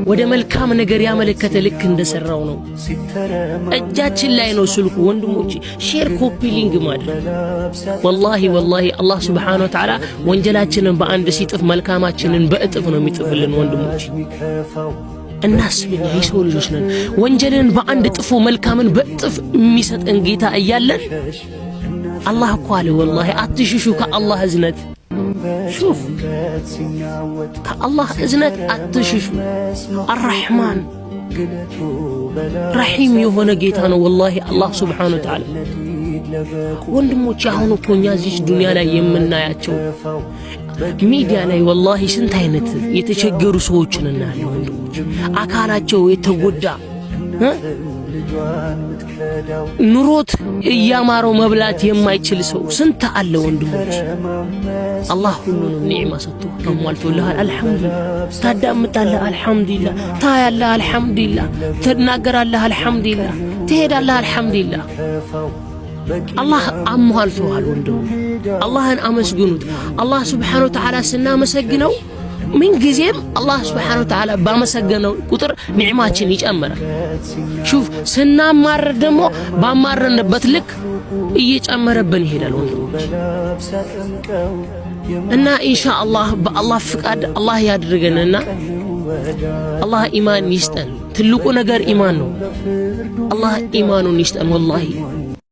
ወደ መልካም ነገር ያመለከተ ልክ እንደሰራው ነው። እጃችን ላይ ነው ስልኩ ወንድሞቼ። ሼር ኮፒ ሊንክ ማድረግ ወላሂ አላህ Subhanahu Wa Ta'ala ወንጀላችንን በአንድ ሲጥፍ መልካማችንን በእጥፍ ነው የሚጥፍልን ወንድሞቼ። እናስብኛ የሰው ልጆች ነን። ወንጀልን በአንድ ጥፎ መልካምን በእጥፍ የሚሰጠን ጌታ እያለን አላህ እኮ አለ ወላሂ አትሽሹ ከአላህ እዝነት። ሹፍ ከአላህ እዝነት አትሽሹ። አርረሕማን ረሒም የሆነ ጌታ ነው ወላሂ አላህ Subhanahu Wa Ta'ala። ወንድሞች አሁን እኮ እኛ እዚህ ዱንያ ላይ የምናያቸው ሚዲያ ላይ ወላሂ ስንት አይነት የተቸገሩ ሰዎችን እናያለን ወንድሞች። አካላቸው የተጎዳ ኑሮት እያማረው መብላት የማይችል ሰው ስንት አለ ወንድሞች። አላህ ሁሉንም ኒዕማ ሰጥቶ አሟልቶልሃል አልሐምዱሊላህ። ታዳምጣለህ አልሐምዱሊላህ፣ ታያለህ አልሐምዱሊላህ፣ ትናገራለህ አልሐምዱሊላህ፣ ትሄዳለህ አልሐምዱሊላህ። አላህ አሟልቶሃል ወንድም። አላህን አመስግኑት። አላህ Subhanahu Wa Ta'ala ስናመሰግነው ምን ጊዜም አላህ Subhanahu Wa Ta'ala ባመሰገነው ቁጥር ኒዕማችን ይጨምራል። ሹፍ ስናማረር ደግሞ ባማረንበት ልክ እየጨመረብን ይሄዳል ወንድሞች። እና ኢንሻአላህ በአላህ ፍቃድ አላህ ያድርገንና አላህ ኢማን ይስጠን። ትልቁ ነገር ኢማን ነው። አላህ ኢማኑን ይስጠን ወላሂ።